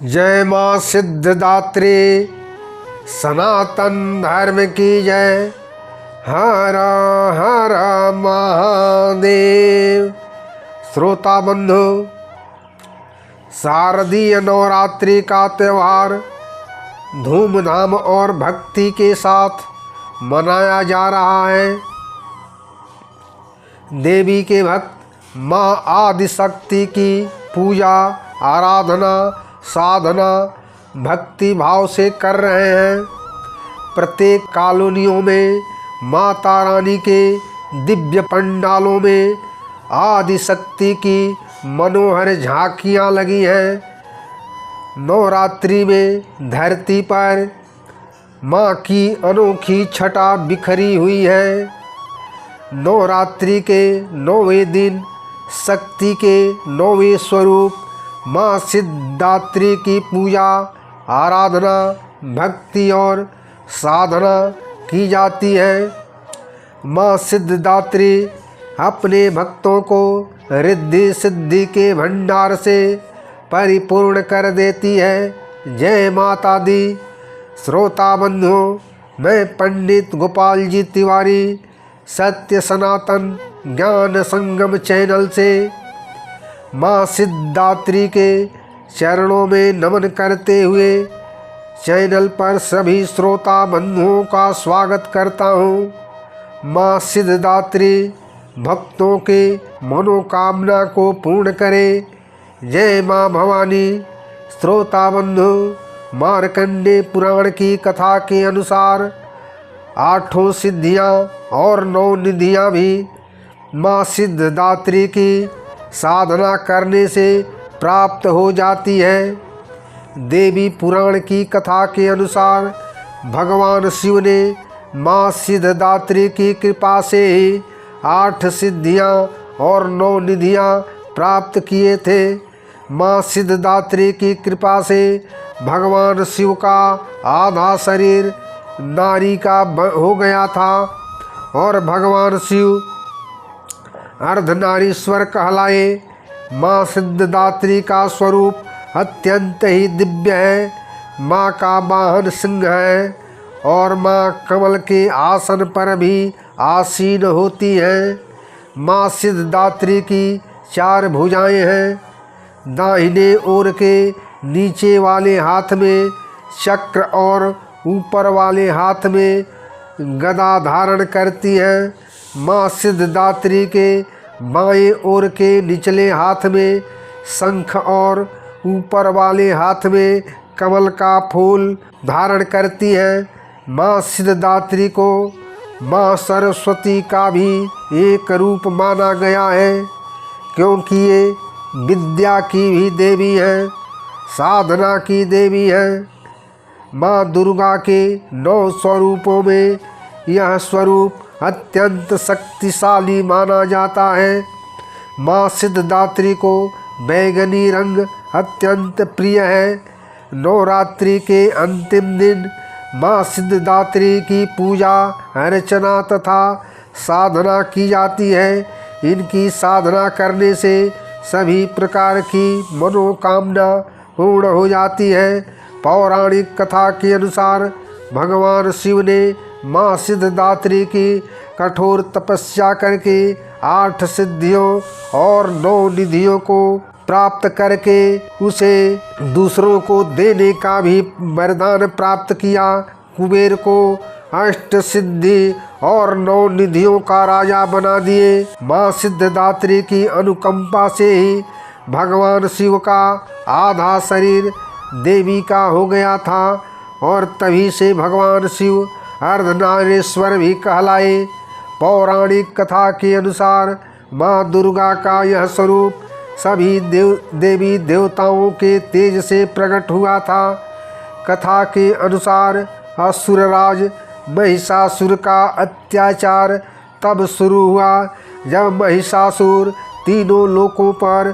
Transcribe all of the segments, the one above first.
जय माँ सिद्धदात्री, सनातन धर्म की जय। हर हर महादेव। श्रोता बंधु, शारदीय नवरात्रि का त्यौहार धूमधाम और भक्ति के साथ मनाया जा रहा है। देवी के भक्त माँ आदिशक्ति की पूजा, आराधना, साधना भक्ति भाव से कर रहे हैं। प्रत्येक कॉलोनियों में माता रानी के दिव्य पंडालों में आदिशक्ति की मनोहर झांकियाँ लगी हैं। नवरात्रि में धरती पर माँ की अनोखी छटा बिखरी हुई है। नवरात्रि के 9वें दिन शक्ति के 9वें स्वरूप माँ सिद्धदात्री की पूजा, आराधना, भक्ति और साधना की जाती है। माँ सिद्धदात्री अपने भक्तों को रिद्धि सिद्धि के भंडार से परिपूर्ण कर देती है। जय माता दी। श्रोता बंधुओं, मैं पंडित गोपाल जी तिवारी सत्य सनातन ज्ञान संगम चैनल से माँ सिद्धदात्री के चरणों में नमन करते हुए चैनल पर सभी श्रोता बंधुओं का स्वागत करता हूँ। माँ सिद्धदात्री भक्तों के मनोकामना को पूर्ण करे। जय माँ भवानी। श्रोता बंधु, मार्कंडेय पुराण की कथा के अनुसार 8 सिद्धियाँ और 9 निधियाँ भी माँ सिद्धदात्री की साधना करने से प्राप्त हो जाती है। देवी पुराण की कथा के अनुसार भगवान शिव ने माँ सिद्धदात्री की कृपा से ही 8 सिद्धियाँ और 9 निधियाँ प्राप्त किए थे। माँ सिद्धदात्री की कृपा से भगवान शिव का आधा शरीर नारी का हो गया था और भगवान शिव अर्धनारीश्वर कहलाए। माँ सिद्धदात्री का स्वरूप अत्यंत ही दिव्य है। माँ का वाहन सिंह है और माँ कमल के आसन पर भी आसीन होती हैं। माँ सिद्धदात्री की 4 भुजाएं हैं। दाहिने ओर के नीचे वाले हाथ में चक्र और ऊपर वाले हाथ में गदा धारण करती हैं। माँ सिद्धदात्री के बाएं ओर के निचले हाथ में शंख और ऊपर वाले हाथ में कमल का फूल धारण करती हैं। माँ सिद्धदात्री को माँ सरस्वती का भी एक रूप माना गया है, क्योंकि ये विद्या की भी देवी हैं, साधना की देवी हैं। माँ दुर्गा के 9 स्वरूपों में यह स्वरूप अत्यंत शक्तिशाली माना जाता है। माँ सिद्धदात्री को बैगनी रंग अत्यंत प्रिय है। नवरात्रि के अंतिम दिन माँ सिद्धदात्री की पूजा, अर्चना तथा साधना की जाती है। इनकी साधना करने से सभी प्रकार की मनोकामना पूर्ण हो जाती है। पौराणिक कथा के अनुसार भगवान शिव ने माँ सिद्धदात्री की कठोर तपस्या करके 8 सिद्धियों और 9 निधियों को प्राप्त करके उसे दूसरों को देने का भी वरदान प्राप्त किया। कुबेर को 8 सिद्धि और 9 निधियों का राजा बना दिए। माँ सिद्धदात्री की अनुकंपा से ही भगवान शिव का आधा शरीर देवी का हो गया था और तभी से भगवान शिव अर्धनारीश्वर भी कहलाए। पौराणिक कथा के अनुसार माँ दुर्गा का यह स्वरूप सभी देवी देवताओं के तेज से प्रकट हुआ था। कथा के अनुसार असुरराज महिषासुर का अत्याचार तब शुरू हुआ जब महिषासुर तीनों लोकों पर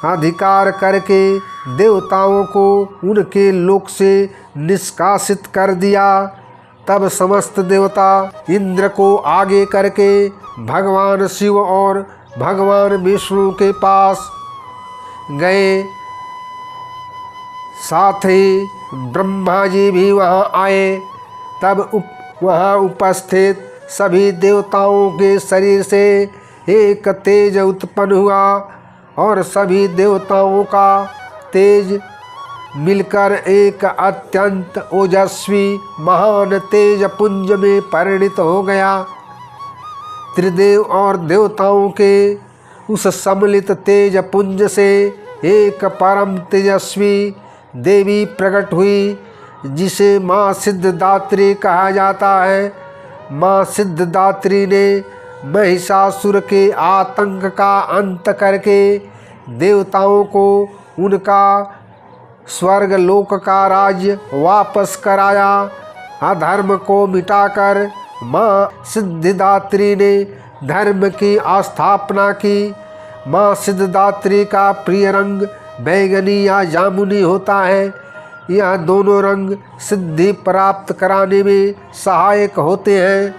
अधिकार करके देवताओं को उनके लोक से निष्कासित कर दिया। तब समस्त देवता इंद्र को आगे करके भगवान शिव और भगवान विष्णु के पास गए साथ ही ब्रह्मा जी भी वहाँ आए। तब वहाँ उपस्थित सभी देवताओं के शरीर से एक तेज उत्पन्न हुआ और सभी देवताओं का तेज मिलकर एक अत्यंत ओजस्वी महान तेज पुंज में परिणित हो गया। त्रिदेव और देवताओं के उस सम्मिलित तेज पुंज से एक परम तेजस्वी देवी प्रकट हुई, जिसे माँ सिद्धदात्री कहा जाता है। माँ सिद्धदात्री ने महिषासुर के आतंक का अंत करके देवताओं को उनका स्वर्ग लोक का राज्य वापस कराया। अधर्म को मिटाकर माँ सिद्धिदात्री ने धर्म की स्थापना की। माँ सिद्धिदात्री का प्रिय रंग बैंगनी या जामुनी होता है। यह दोनों रंग सिद्धि प्राप्त कराने में सहायक होते हैं।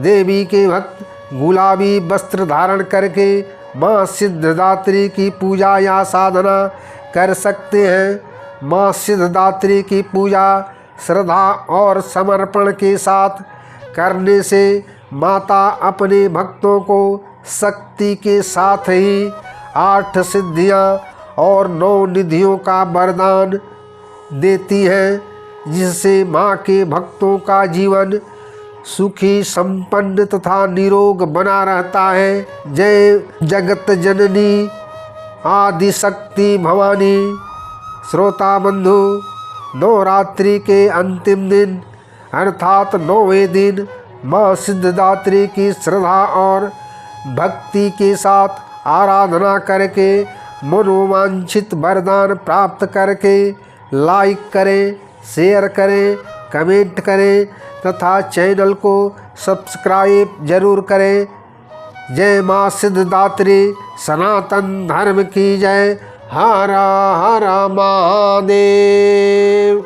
देवी के भक्त गुलाबी वस्त्र धारण करके माँ सिद्धिदात्री की पूजा या साधना कर सकते हैं। माँ सिद्धिदात्री की पूजा श्रद्धा और समर्पण के साथ करने से माता अपने भक्तों को शक्ति के साथ ही 8 सिद्धियाँ और 9 निधियों का वरदान देती है, जिससे माँ के भक्तों का जीवन सुखी संपन्न तथा निरोग बना रहता है। जय जगत जननी आदि शक्ति भवानी। श्रोता बंधु, नवरात्रि के अंतिम दिन अर्थात 9वें दिन माँ सिद्धदात्री की श्रद्धा और भक्ति के साथ आराधना करके मनोवांछित वरदान प्राप्त करके लाइक करें, शेयर करें, कमेंट करें तथा चैनल को सब्सक्राइब जरूर करें। जय माँ सिद्धदात्री, सनातन धर्म की जय। हर हर महादेव।